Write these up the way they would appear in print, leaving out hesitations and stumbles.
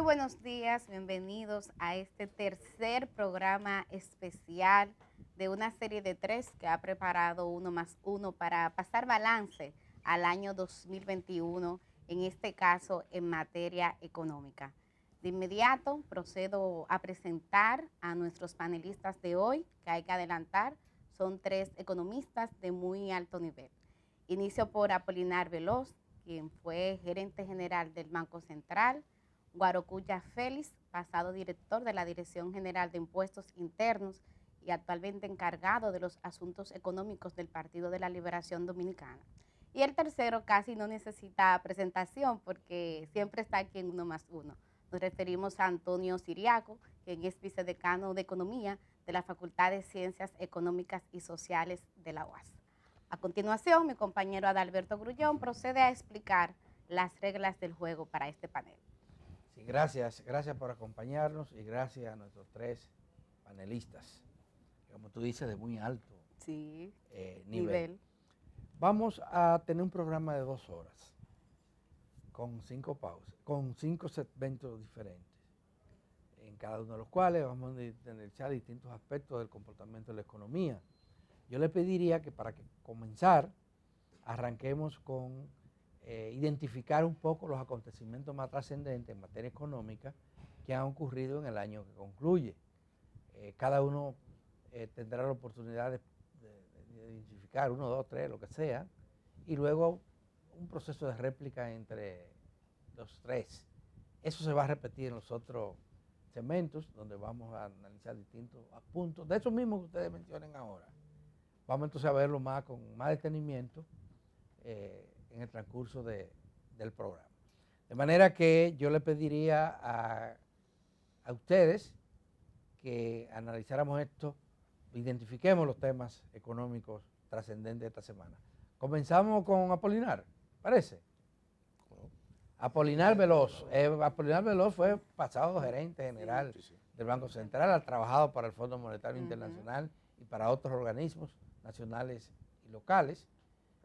buenos días, bienvenidos a este tercer programa especial de una serie de 3 que ha preparado Uno más Uno para pasar balance al año 2021, en este caso en materia económica. De inmediato procedo a presentar a nuestros panelistas de hoy, que hay que adelantar, son 3 economistas de muy alto nivel. Inicio por Apolinar Veloz, quien fue gerente general del Banco Central; Guarocuya Félix, pasado director de la Dirección General de Impuestos Internos y actualmente encargado de los asuntos económicos del Partido de la Liberación Dominicana. Y el tercero casi no necesita presentación porque siempre está aquí en Uno más Uno. Nos referimos a Antonio Siriaco, quien es vicedecano de Economía de la Facultad de Ciencias Económicas y Sociales de la UAS. A continuación, mi compañero Adalberto Grullón procede a explicar las reglas del juego para este panel. Sí, gracias por acompañarnos y gracias a nuestros 3 panelistas, como tú dices, de muy alto nivel. Vamos a tener un programa de 2 horas, con 5 pausas, con 5 segmentos diferentes, en cada uno de los cuales vamos a analizar distintos aspectos del comportamiento de la economía. Yo le pediría que para comenzar, arranquemos con identificar un poco los acontecimientos más trascendentes en materia económica que han ocurrido en el año que concluye. Cada uno tendrá la oportunidad de identificar 1, 2, 3, lo que sea, y luego un proceso de réplica entre los 3. Eso se va a repetir en los otros segmentos, donde vamos a analizar distintos puntos, de esos mismos que ustedes mencionen ahora. Vamos entonces a verlo con más detenimiento en el transcurso del programa. De manera que yo le pediría a ustedes que analizáramos esto, identifiquemos los temas económicos trascendentes de esta semana. Comenzamos con Apolinar, ¿parece? Apolinar Veloz. Apolinar Veloz fue pasado gerente general del Banco Central, ha trabajado para el Fondo Monetario Internacional y para otros organismos nacionales y locales.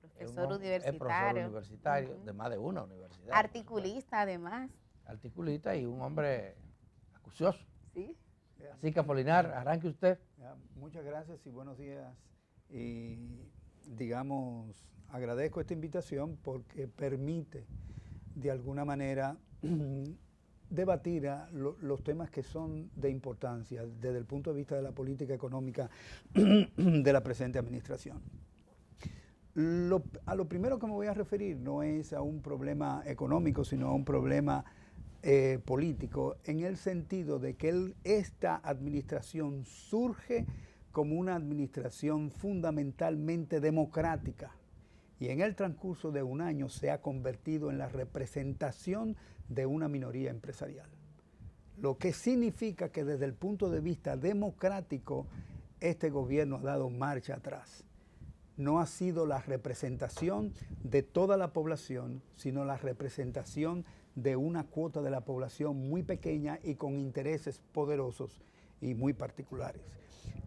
Profesor universitario. Es profesor universitario de más de una universidad. Articulista además. Articulista y un hombre acucioso. Sí. Así que Apolinar, arranque usted. Muchas gracias y buenos días. Y digamos, agradezco esta invitación porque permite de alguna manera debatir los temas que son de importancia desde el punto de vista de la política económica de la presente administración. A lo primero que me voy a referir no es a un problema económico, sino a un problema político, en el sentido de que esta administración surge como una administración fundamentalmente democrática y en el transcurso de un año se ha convertido en la representación de una minoría empresarial. Lo que significa que desde el punto de vista democrático este gobierno ha dado marcha atrás. No ha sido la representación de toda la población, sino la representación de una cuota de la población muy pequeña y con intereses poderosos y muy particulares.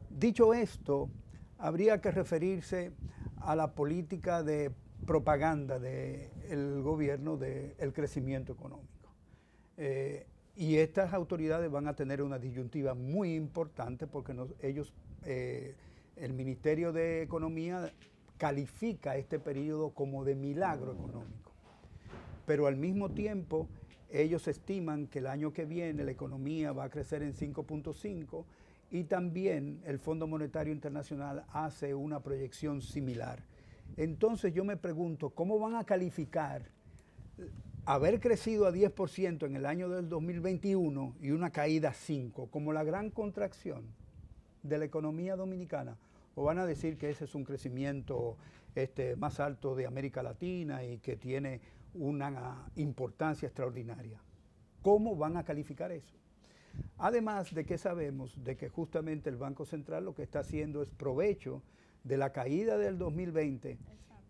Dicho esto, habría que referirse a la política de propaganda del gobierno del crecimiento económico. Y estas autoridades van a tener una disyuntiva muy importante porque el Ministerio de Economía califica este periodo como de milagro económico, pero al mismo tiempo ellos estiman que el año que viene la economía va a crecer en 5.5 y también el Fondo Monetario Internacional hace una proyección similar. Entonces yo me pregunto, ¿cómo van a calificar haber crecido a 10% en el año del 2021 y una caída a 5% como la gran contracción de la economía dominicana? ¿O van a decir que ese es un crecimiento más alto de América Latina y que tiene una importancia extraordinaria? ¿Cómo van a calificar eso? Además de que sabemos de que justamente el Banco Central lo que está haciendo es provecho de la caída del 2020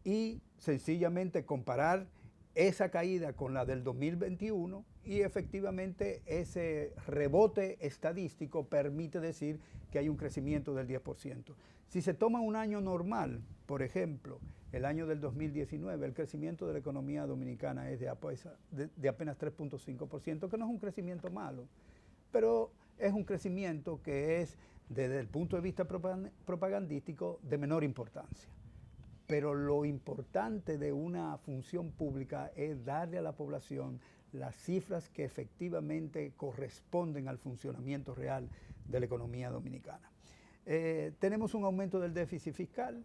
y sencillamente comparar esa caída con la del 2021 y efectivamente ese rebote estadístico permite decir que hay un crecimiento del 10%. Si se toma un año normal, por ejemplo, el año del 2019, el crecimiento de la economía dominicana es de apenas 3.5%, que no es un crecimiento malo, pero es un crecimiento que es, desde el punto de vista propagandístico, de menor importancia. Pero lo importante de una función pública es darle a la población las cifras que efectivamente corresponden al funcionamiento real de la economía dominicana. Tenemos un aumento del déficit fiscal,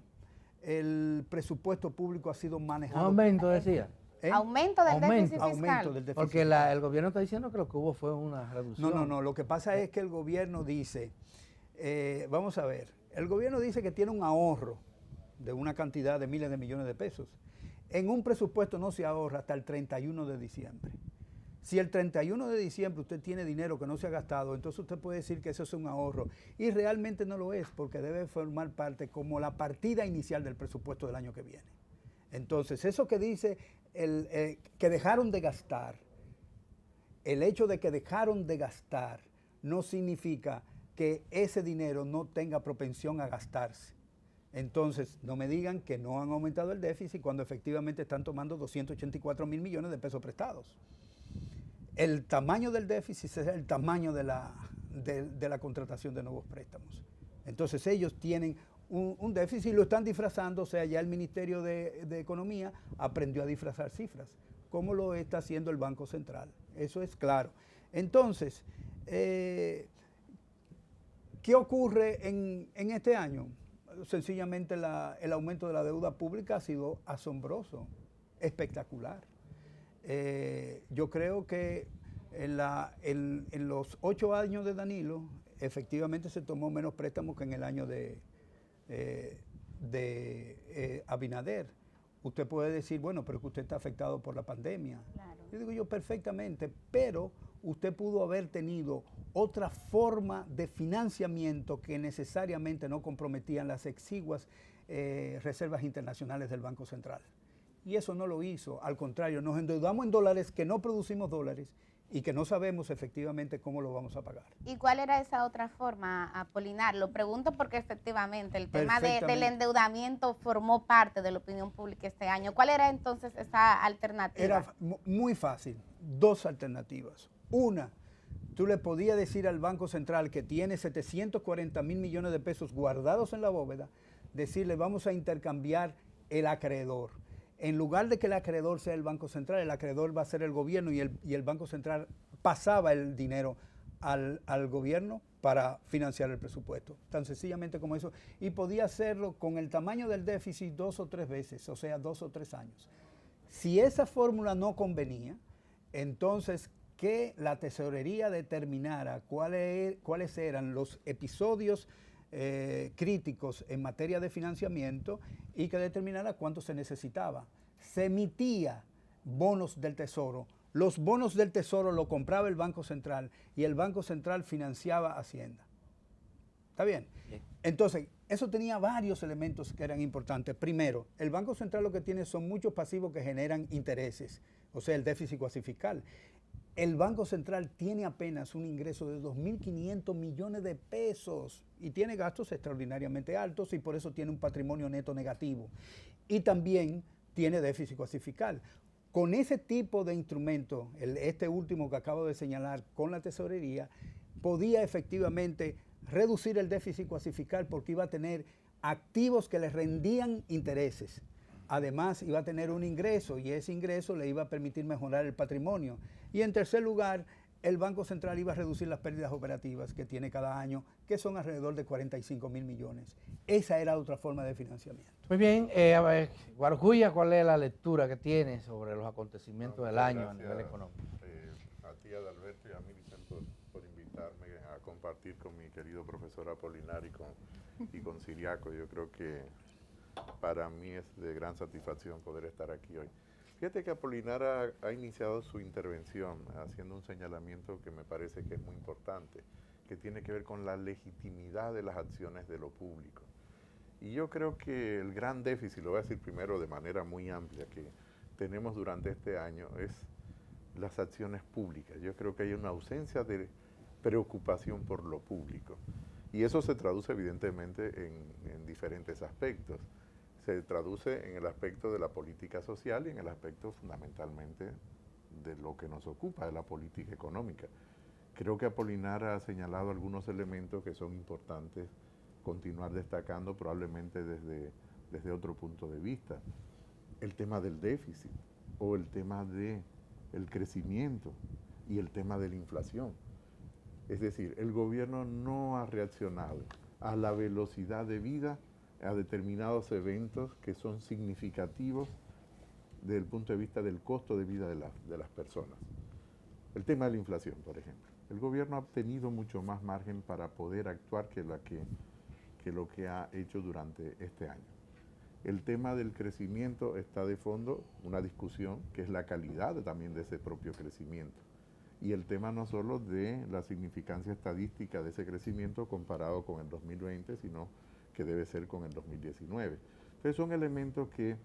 el presupuesto público ha sido manejado. ¿Un aumento decía? Aumento del déficit fiscal. Aumento del déficit Porque fiscal. El gobierno está diciendo que lo que hubo fue una reducción. No, lo que pasa es que el gobierno dice, vamos a ver, el gobierno dice que tiene un ahorro de una cantidad de miles de millones de pesos. En un presupuesto no se ahorra hasta el 31 de diciembre. Si el 31 de diciembre usted tiene dinero que no se ha gastado, entonces usted puede decir que eso es un ahorro. Y realmente no lo es, porque debe formar parte como la partida inicial del presupuesto del año que viene. Entonces, eso que dice que dejaron de gastar, el hecho de que dejaron de gastar no significa que ese dinero no tenga propensión a gastarse. Entonces, no me digan que no han aumentado el déficit cuando efectivamente están tomando 284 mil millones de pesos prestados. El tamaño del déficit es el tamaño de la contratación de nuevos préstamos. Entonces, ellos tienen un déficit y lo están disfrazando, o sea, ya el Ministerio de Economía aprendió a disfrazar cifras, como lo está haciendo el Banco Central. Eso es claro. Entonces, ¿qué ocurre en este año? Sencillamente el aumento de la deuda pública ha sido asombroso, espectacular. Yo creo que en los 8 años de Danilo, efectivamente se tomó menos préstamos que en el año de Abinader. Usted puede decir, bueno, pero que usted está afectado por la pandemia. Claro. Yo digo yo perfectamente, pero usted pudo haber tenido otra forma de financiamiento que necesariamente no comprometían las exiguas reservas internacionales del Banco Central. Y eso no lo hizo, al contrario, nos endeudamos en dólares que no producimos dólares y que no sabemos efectivamente cómo lo vamos a pagar. ¿Y cuál era esa otra forma, Apolinar? Lo pregunto porque efectivamente el tema del endeudamiento formó parte de la opinión pública este año. ¿Cuál era entonces esa alternativa? Era muy fácil, 2 alternativas. Una, tú le podías decir al Banco Central que tiene 740 mil millones de pesos guardados en la bóveda, decirle vamos a intercambiar el acreedor. En lugar de que el acreedor sea el Banco Central, el acreedor va a ser el gobierno y el Banco Central pasaba el dinero al gobierno para financiar el presupuesto. Tan sencillamente como eso. Y podía hacerlo con el tamaño del déficit 2 o 3 veces, o sea, 2 o 3 años. Si esa fórmula no convenía, entonces que la tesorería determinara cuáles eran los episodios críticos en materia de financiamiento y que determinara cuánto se necesitaba. Se emitía bonos del Tesoro. Los bonos del Tesoro lo compraba el Banco Central y el Banco Central financiaba Hacienda. ¿Está bien? Sí. Entonces, eso tenía varios elementos que eran importantes. Primero, el Banco Central lo que tiene son muchos pasivos que generan intereses, o sea, el déficit cuasi fiscal. El Banco Central tiene apenas un ingreso de 2.500 millones de pesos y tiene gastos extraordinariamente altos y por eso tiene un patrimonio neto negativo. Y también tiene déficit cuasi fiscal. Con ese tipo de instrumento, este último que acabo de señalar con la tesorería, podía efectivamente reducir el déficit cuasi fiscal porque iba a tener activos que le rendían intereses. Además, iba a tener un ingreso y ese ingreso le iba a permitir mejorar el patrimonio. Y en tercer lugar, el Banco Central iba a reducir las pérdidas operativas que tiene cada año, que son alrededor de 45 mil millones. Esa era otra forma de financiamiento. Muy bien, a ver, Guarocuya, ¿cuál es la lectura que tiene sobre los acontecimientos del año a nivel económico? A ti, Adalberto, y a mí, Vicente, por invitarme a compartir con mi querido profesor Apolinar y con Ciriaco. Yo creo que para mí es de gran satisfacción poder estar aquí hoy. Fíjate que Apolinar ha iniciado su intervención haciendo un señalamiento que me parece que es muy importante, que tiene que ver con la legitimidad de las acciones de lo público. Y yo creo que el gran déficit, lo voy a decir primero de manera muy amplia, que tenemos durante este año es las acciones públicas. Yo creo que hay una ausencia de preocupación por lo público. Y eso se traduce evidentemente en diferentes aspectos. Se traduce en el aspecto de la política social y en el aspecto fundamentalmente de lo que nos ocupa, de la política económica. Creo que Apolinar ha señalado algunos elementos que son importantes continuar destacando, probablemente desde otro punto de vista. El tema del déficit o el tema del crecimiento y el tema de la inflación. Es decir, el gobierno no ha reaccionado a la velocidad debida a determinados eventos que son significativos desde el punto de vista del costo de vida de las personas. El tema de la inflación, por ejemplo. El gobierno ha tenido mucho más margen para poder actuar que lo que ha hecho durante este año. El tema del crecimiento está de fondo una discusión que es la calidad también de ese propio crecimiento. Y el tema no solo de la significancia estadística de ese crecimiento comparado con el 2020, sino que debe ser con el 2019. Entonces son elementos que,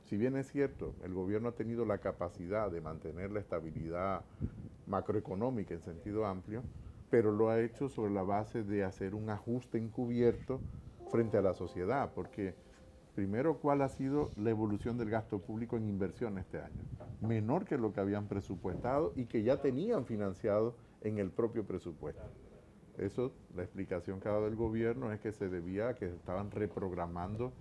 si bien es cierto, el gobierno ha tenido la capacidad de mantener la estabilidad macroeconómica en sentido amplio, pero lo ha hecho sobre la base de hacer un ajuste encubierto frente a la sociedad, porque primero, ¿cuál ha sido la evolución del gasto público en inversión este año? Menor que lo que habían presupuestado y que ya tenían financiado en el propio presupuesto. Eso, la explicación que ha dado el gobierno es que se debía a que estaban reprogramando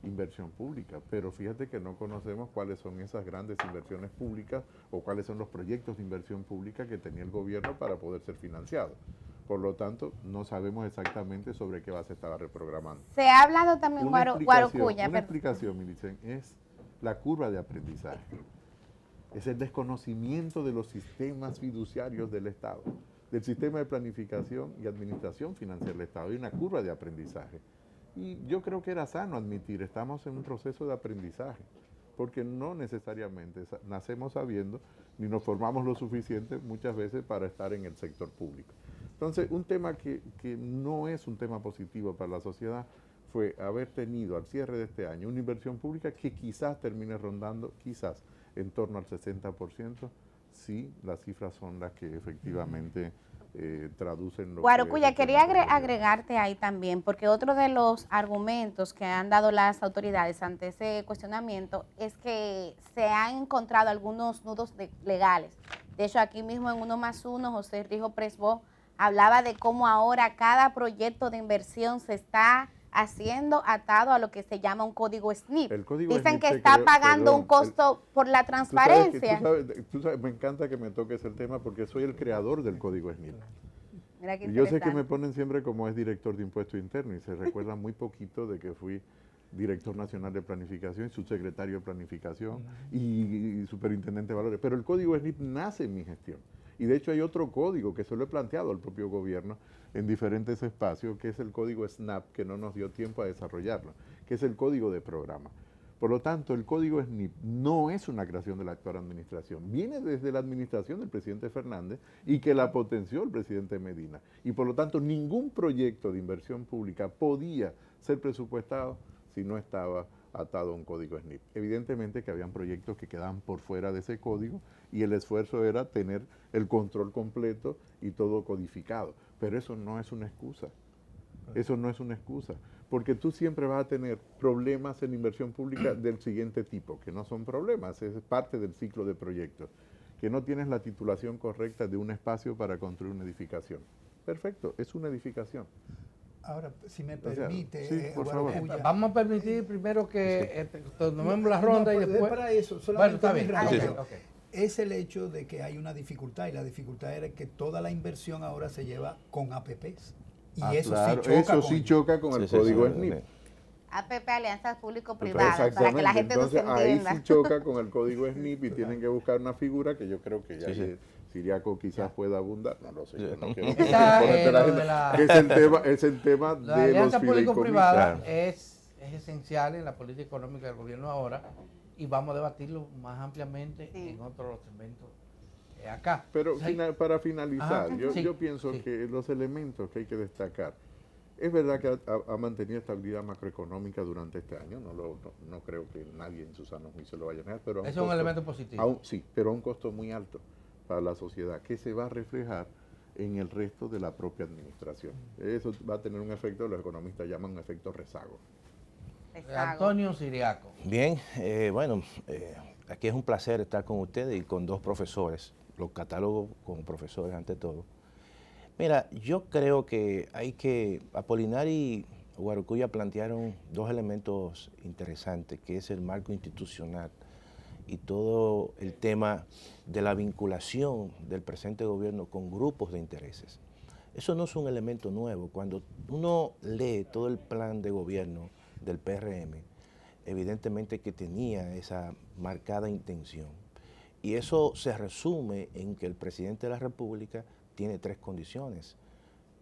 inversión pública, pero fíjate que no conocemos cuáles son esas grandes inversiones públicas o cuáles son los proyectos de inversión pública que tenía el gobierno para poder ser financiados. Por lo tanto, no sabemos exactamente sobre qué base estaba reprogramando. Se ha hablado también, Guarocuya. Una explicación, Milicen, es la curva de aprendizaje. Es el desconocimiento de los sistemas fiduciarios del Estado, del sistema de planificación y administración financiera del Estado. Hay una curva de aprendizaje. Y yo creo que era sano admitir, estamos en un proceso de aprendizaje, porque no necesariamente nacemos sabiendo, ni nos formamos lo suficiente muchas veces para estar en el sector público. Entonces, un tema que no es un tema positivo para la sociedad fue haber tenido al cierre de este año una inversión pública que quizás termine rondando, quizás, en torno al 60%, si las cifras son las que efectivamente traducen lo Guarocuya, quería agregarte ahí también, porque otro de los argumentos que han dado las autoridades ante ese cuestionamiento es que se han encontrado algunos nudos legales. De hecho, aquí mismo en 1+1, José Rijo Presbó hablaba de cómo ahora cada proyecto de inversión se está haciendo atado a lo que se llama un código SNIP. Dicen que está pagando un costo por la transparencia. Tú sabes, me encanta que me toques el tema porque soy el creador del código SNIP. Y yo sé que me ponen siempre como es director de impuesto interno y se recuerda muy poquito de que fui director nacional de planificación, subsecretario de planificación y superintendente de valores. Pero el código SNIP nace en mi gestión. Y de hecho hay otro código que se lo he planteado al propio gobierno en diferentes espacios, que es el código SNAP, que no nos dio tiempo a desarrollarlo, que es el código de programa. Por lo tanto, el código SNIP no es una creación de la actual administración, viene desde la administración del presidente Fernández y que la potenció el presidente Medina. Y por lo tanto, ningún proyecto de inversión pública podía ser presupuestado si no estaba atado a un código SNIP. Evidentemente que habían proyectos que quedaban por fuera de ese código y el esfuerzo era tener el control completo y todo codificado. Pero eso no es una excusa. Eso no es una excusa. Porque tú siempre vas a tener problemas en inversión pública del siguiente tipo, que no son problemas, es parte del ciclo de proyectos. Que no tienes la titulación correcta de un espacio para construir una edificación. Perfecto, es una edificación. Ahora, si me permite, sí, por favor. Vamos a permitir primero que tomemos la ronda y después... Para eso, solamente okay. Es el hecho de que hay una dificultad, y la dificultad era que toda la inversión ahora se lleva con APPs. Y eso claro, sí choca con el código SNIP. APP, alianzas público-privadas, para que la gente no se entienda. Ahí sí choca con el código SNIP y tienen que buscar una figura que yo creo que ya Siriaco quizás pueda abundar, no lo sé, yo no quiero es el tema la de alianza los público-privada es esencial en la política económica del gobierno ahora y vamos a debatirlo más ampliamente en otros segmentos acá. Pero para finalizar, yo pienso que los elementos que hay que destacar, es verdad que ha mantenido estabilidad macroeconómica durante este año, no creo que nadie en su sano juicio lo vaya a negar, pero es un elemento positivo. Sí, pero a un costo muy alto. para la sociedad que se va a reflejar en el resto de la propia administración. Eso va a tener un efecto, los economistas llaman un efecto rezago. Antonio Siriaco. Bien, aquí es un placer estar con ustedes y con dos profesores, los catálogos con profesores ante todo. Mira, yo creo que Apolinari y Guarocuya plantearon dos elementos interesantes, que es el marco institucional y todo el tema de la vinculación del presente gobierno con grupos de intereses. Eso no es un elemento nuevo. Cuando uno lee todo el plan de gobierno del PRM, evidentemente que tenía esa marcada intención. Y eso se resume en que el presidente de la República tiene tres condiciones.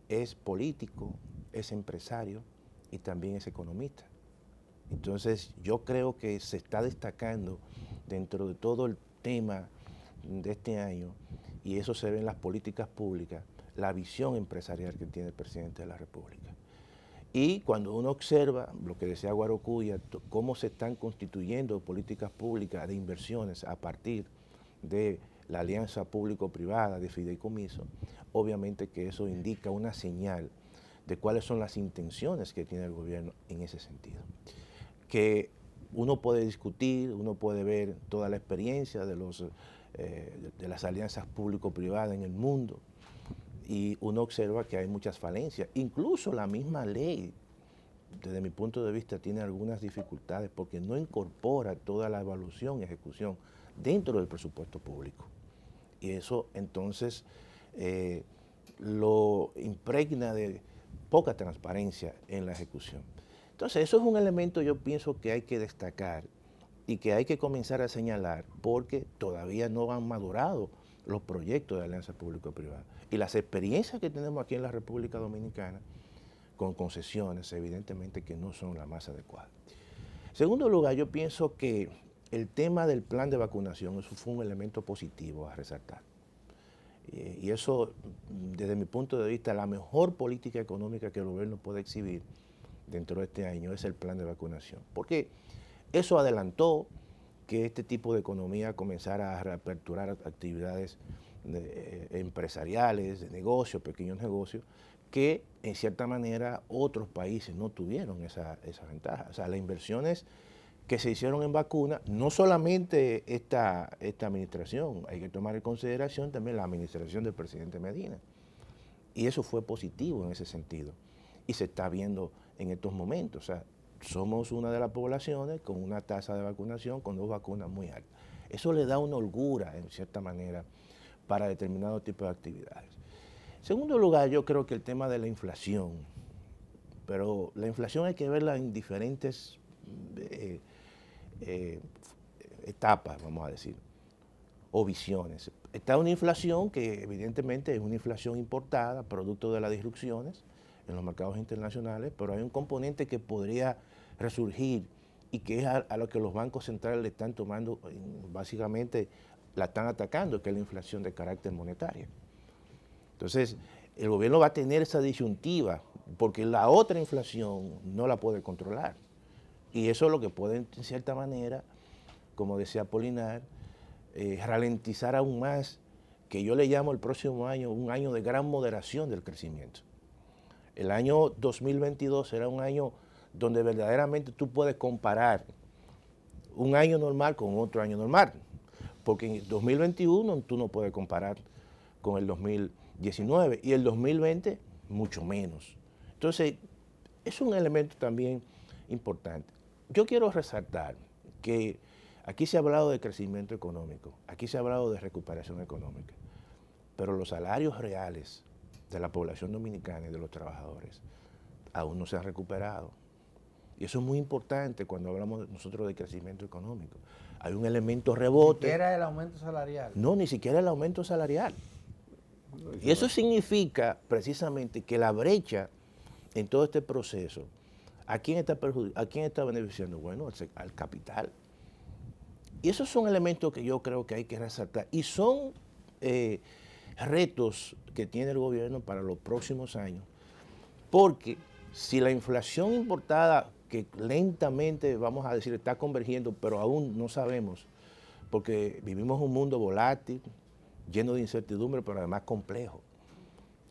Es político, es empresario y también es economista. Entonces yo creo que se está destacando dentro de todo el tema de este año, y eso se ve en las políticas públicas, la visión empresarial que tiene el presidente de la República. Y cuando uno observa lo que decía Guarocuya, cómo se están constituyendo políticas públicas de inversiones a partir de la alianza público-privada de fideicomiso, obviamente que eso indica una señal de cuáles son las intenciones que tiene el gobierno en ese sentido. Que uno puede discutir, uno puede ver toda la experiencia de las alianzas público-privadas en el mundo, y uno observa que hay muchas falencias. Incluso la misma ley, desde mi punto de vista, tiene algunas dificultades porque no incorpora toda la evaluación y ejecución dentro del presupuesto público. Y eso entonces lo impregna de poca transparencia en la ejecución. Entonces eso es un elemento, yo pienso, que hay que destacar y que hay que comenzar a señalar, porque todavía no han madurado los proyectos de alianza público-privada. Y las experiencias que tenemos aquí en la República Dominicana con concesiones, evidentemente que no son las más adecuadas. En segundo lugar, yo pienso que el tema del plan de vacunación, eso fue un elemento positivo a resaltar. Y eso, desde mi punto de vista, la mejor política económica que el gobierno puede exhibir dentro de este año es el plan de vacunación. Porque eso adelantó que este tipo de economía comenzara a reaperturar actividades empresariales, de negocios, pequeños negocios, que en cierta manera otros países no tuvieron esa ventaja. O sea, las inversiones que se hicieron en vacunas, no solamente esta administración, hay que tomar en consideración también la administración del presidente Medina. Y eso fue positivo en ese sentido. Y se está viendo en estos momentos. O sea, somos una de las poblaciones con una tasa de vacunación con 2 vacunas muy altas. Eso le da una holgura, en cierta manera, para determinados tipos de actividades. En segundo lugar, yo creo que el tema de la inflación, pero la inflación hay que verla en diferentes etapas, vamos a decir, o visiones. Está una inflación que evidentemente es una inflación importada, producto de las disrupciones en los mercados internacionales, pero hay un componente que podría resurgir y que es a lo que los bancos centrales le están tomando, básicamente la están atacando, que es la inflación de carácter monetario. Entonces, el gobierno va a tener esa disyuntiva, porque la otra inflación no la puede controlar. Y eso es lo que puede, en cierta manera, como decía Apolinar, ralentizar aún más, que yo le llamo el próximo año un año de gran moderación del crecimiento. El año 2022 será un año donde verdaderamente tú puedes comparar un año normal con otro año normal, porque en el 2021 tú no puedes comparar con el 2019 y el 2020 mucho menos. Entonces, es un elemento también importante. Yo quiero resaltar que aquí se ha hablado de crecimiento económico, aquí se ha hablado de recuperación económica, pero los salarios reales de la población dominicana y de los trabajadores aún no se han recuperado. Y eso es muy importante cuando hablamos nosotros de crecimiento económico. Hay un elemento rebote. ¿Ni siquiera el aumento salarial? No, ni siquiera el aumento salarial. Y eso significa precisamente que la brecha en todo este proceso, ¿a quién está beneficiando? Bueno, al capital. Y esos son elementos que yo creo que hay que resaltar. Y son retos que tiene el gobierno para los próximos años. Porque si la inflación importada, que lentamente, vamos a decir, está convergiendo, pero aún no sabemos, porque vivimos un mundo volátil, lleno de incertidumbre, pero además complejo.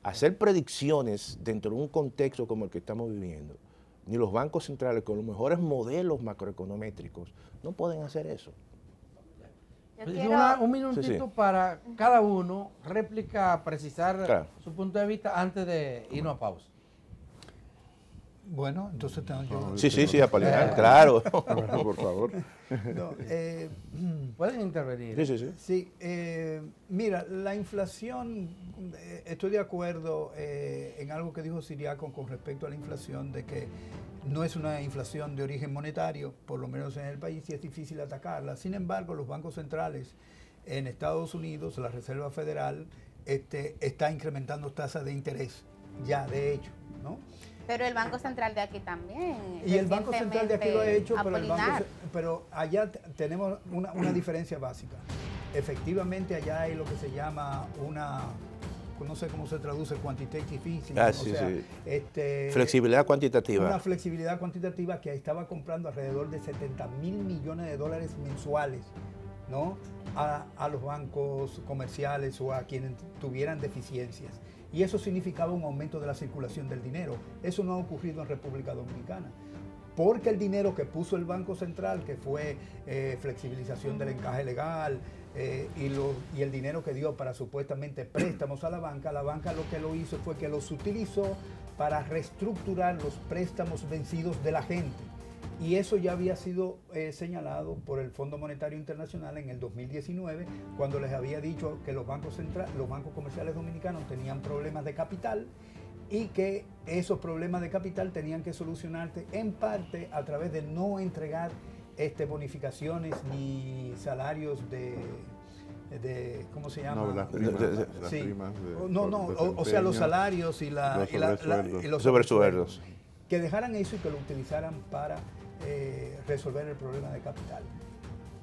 Hacer predicciones dentro de un contexto como el que estamos viviendo, ni los bancos centrales con los mejores modelos macroeconométricos no pueden hacer eso. Un minutito para cada uno, réplica, precisar su punto de vista antes de irnos a pausa. Bueno, entonces tengo yo. Sí, Apolinar, claro. Por favor. No, pueden intervenir. Sí, mira, la inflación, estoy de acuerdo en algo que dijo Ciriaco con respecto a la inflación, de que no es una inflación de origen monetario, por lo menos en el país, y es difícil atacarla. Sin embargo, los bancos centrales en Estados Unidos, la Reserva Federal, está incrementando tasas de interés, ya de hecho, ¿no? Pero el Banco Central de aquí también. Y el Banco Central de aquí lo ha hecho, pero allá tenemos una diferencia básica. Efectivamente, allá hay lo que se llama no sé cómo se traduce, quantitative easing, flexibilidad cuantitativa. Una flexibilidad cuantitativa que estaba comprando alrededor de 70.000 millones de dólares mensuales, ¿no? a los bancos comerciales o a quienes tuvieran deficiencias. Y eso significaba un aumento de la circulación del dinero. Eso no ha ocurrido en República Dominicana. Porque el dinero que puso el Banco Central, que fue flexibilización del encaje legal y el dinero que dio para supuestamente préstamos a la banca lo que lo hizo fue que los utilizó para reestructurar los préstamos vencidos de la gente. Y eso ya había sido señalado por el Fondo Monetario Internacional en el 2019, cuando les había dicho que los bancos comerciales dominicanos tenían problemas de capital y que esos problemas de capital tenían que solucionarse en parte a través de no entregar bonificaciones ni salarios de ¿cómo se llama? No, las primas o sea, los salarios y los sobresueldos. Que dejaran eso y que lo utilizaran para resolver el problema de capital.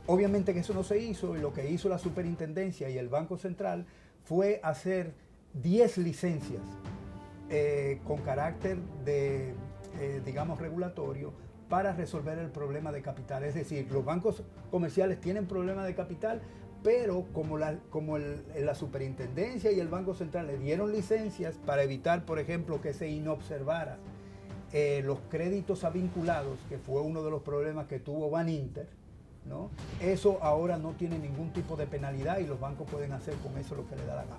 Obviamente que eso no se hizo, y lo que hizo la Superintendencia y el Banco Central fue hacer 10 licencias con carácter de, digamos, regulatorio para resolver el problema de capital. Es decir, los bancos comerciales tienen problemas de capital, pero como la Superintendencia y el Banco Central le dieron licencias para evitar, por ejemplo, que se inobservara los créditos avinculados, que fue uno de los problemas que tuvo Baninter, ¿no? Eso ahora no tiene ningún tipo de penalidad y los bancos pueden hacer con eso lo que les da la gana.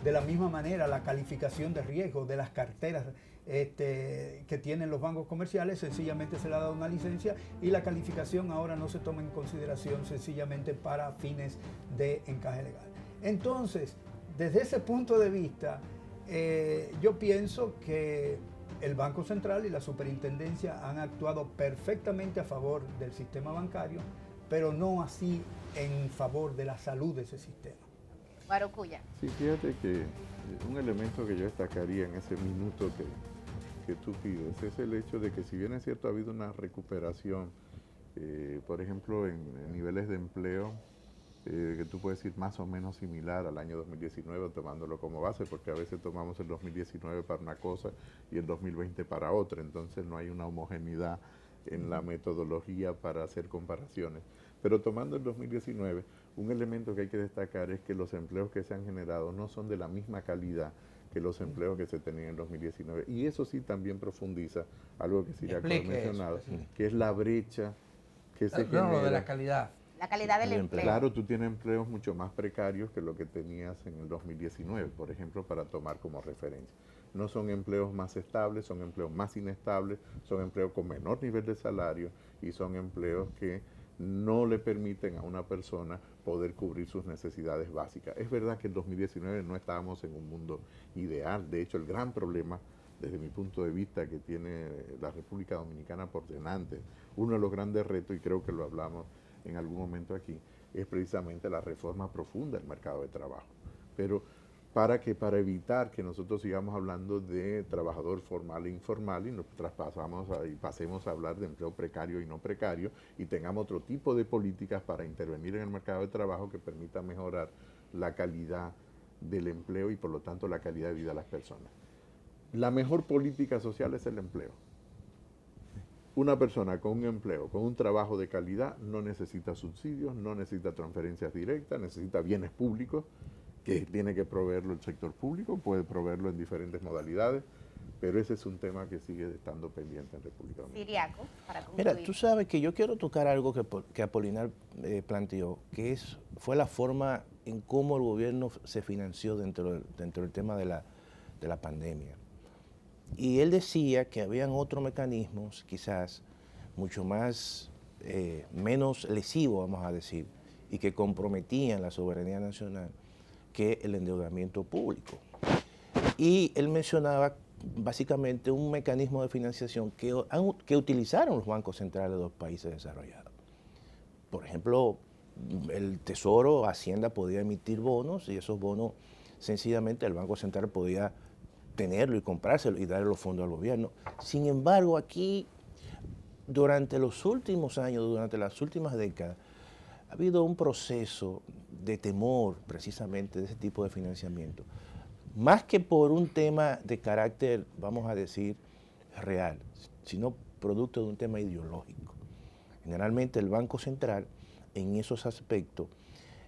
De la misma manera, la calificación de riesgo de las carteras que tienen los bancos comerciales, sencillamente se le ha dado una licencia y la calificación ahora no se toma en consideración sencillamente para fines de encaje legal. Entonces, desde ese punto de vista, yo pienso que el Banco Central y la Superintendencia han actuado perfectamente a favor del sistema bancario, pero no así en favor de la salud de ese sistema. Guarocuya. Sí, fíjate que un elemento que yo destacaría en ese minuto que tú pides es el hecho de que, si bien es cierto, ha habido una recuperación, por ejemplo, en niveles de empleo, que tú puedes decir más o menos similar al año 2019, tomándolo como base, porque a veces tomamos el 2019 para una cosa y el 2020 para otra, entonces no hay una homogeneidad en la metodología para hacer comparaciones. Pero tomando el 2019, un elemento que hay que destacar es que los empleos que se han generado no son de la misma calidad que los empleos que se tenían en 2019. Y eso sí también profundiza algo que Ciriaco ha mencionado, que es la brecha que se genera. Lo de la calidad. La calidad del empleo. Claro, tú tienes empleos mucho más precarios que lo que tenías en el 2019, por ejemplo, para tomar como referencia. No son empleos más estables, son empleos más inestables, son empleos con menor nivel de salario y son empleos que no le permiten a una persona poder cubrir sus necesidades básicas. Es verdad que en 2019 no estábamos en un mundo ideal. De hecho, el gran problema, desde mi punto de vista, que tiene la República Dominicana por delante, uno de los grandes retos, y creo que lo hablamos en algún momento aquí, es precisamente la reforma profunda del mercado de trabajo. Pero para evitar que nosotros sigamos hablando de trabajador formal e informal y nos pasemos a hablar de empleo precario y no precario, y tengamos otro tipo de políticas para intervenir en el mercado de trabajo que permita mejorar la calidad del empleo y por lo tanto la calidad de vida de las personas. La mejor política social es el empleo. Una persona con un empleo, con un trabajo de calidad, no necesita subsidios, no necesita transferencias directas, necesita bienes públicos que tiene que proveerlo el sector público, puede proveerlo en diferentes modalidades, pero ese es un tema que sigue estando pendiente en República Dominicana. Siriaco, para concluir. Mira, tú sabes que yo quiero tocar algo que Apolinar planteó, que fue la forma en cómo el gobierno se financió dentro del tema de la pandemia. Y él decía que habían otros mecanismos, quizás mucho más, menos lesivos, vamos a decir, y que comprometían la soberanía nacional, que el endeudamiento público. Y él mencionaba básicamente un mecanismo de financiación que utilizaron los bancos centrales de los países desarrollados. Por ejemplo, el Tesoro, Hacienda podía emitir bonos y esos bonos sencillamente el Banco Central podía tenerlo y comprárselo y darle los fondos al gobierno. Sin embargo, aquí, durante los últimos años, durante las últimas décadas, ha habido un proceso de temor precisamente de ese tipo de financiamiento, más que por un tema de carácter, vamos a decir, real, sino producto de un tema ideológico. Generalmente el Banco Central, en esos aspectos,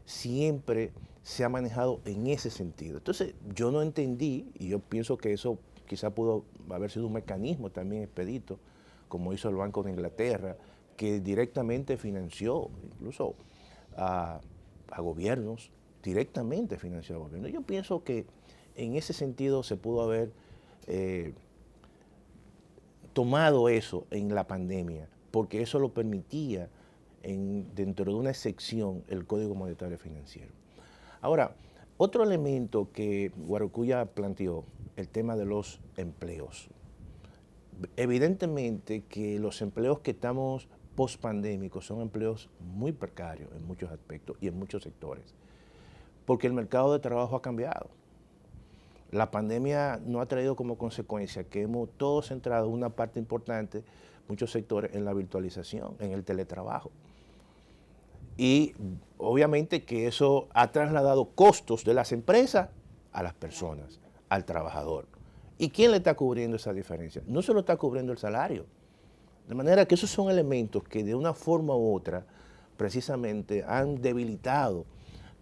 siempre se ha manejado en ese sentido. Entonces, yo no entendí, y yo pienso que eso quizá pudo haber sido un mecanismo también expedito, como hizo el Banco de Inglaterra, que directamente financió, incluso a gobiernos, directamente financió a gobiernos. Yo pienso que en ese sentido se pudo haber tomado eso en la pandemia, porque eso lo permitía dentro de una excepción el Código Monetario Financiero. Ahora, otro elemento que Guarocuya planteó, el tema de los empleos. Evidentemente que los empleos que estamos post-pandémicos son empleos muy precarios en muchos aspectos y en muchos sectores, porque el mercado de trabajo ha cambiado. La pandemia no ha traído como consecuencia que hemos todos centrado una parte importante, muchos sectores, en la virtualización, en el teletrabajo. Y obviamente que eso ha trasladado costos de las empresas a las personas, al trabajador. ¿Y quién le está cubriendo esa diferencia? No se lo está cubriendo el salario. De manera que esos son elementos que de una forma u otra precisamente han debilitado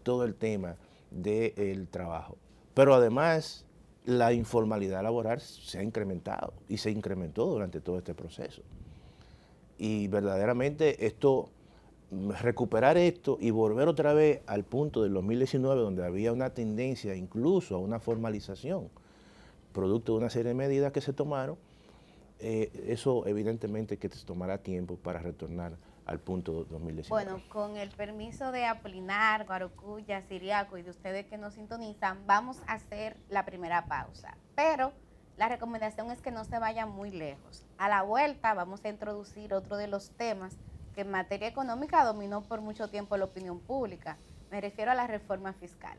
todo el tema del trabajo. Pero además la informalidad laboral se ha incrementado y se incrementó durante todo este proceso. Y verdaderamente recuperar esto y volver otra vez al punto del 2019 donde había una tendencia incluso a una formalización, producto de una serie de medidas que se tomaron, eso evidentemente que se tomará tiempo para retornar al punto 2019. Bueno, con el permiso de Apolinar, Guarocuya, Siriaco y de ustedes que nos sintonizan, vamos a hacer la primera pausa. Pero la recomendación es que no se vayan muy lejos. A la vuelta vamos a introducir otro de los temas que en materia económica dominó por mucho tiempo la opinión pública. Me refiero a la reforma fiscal.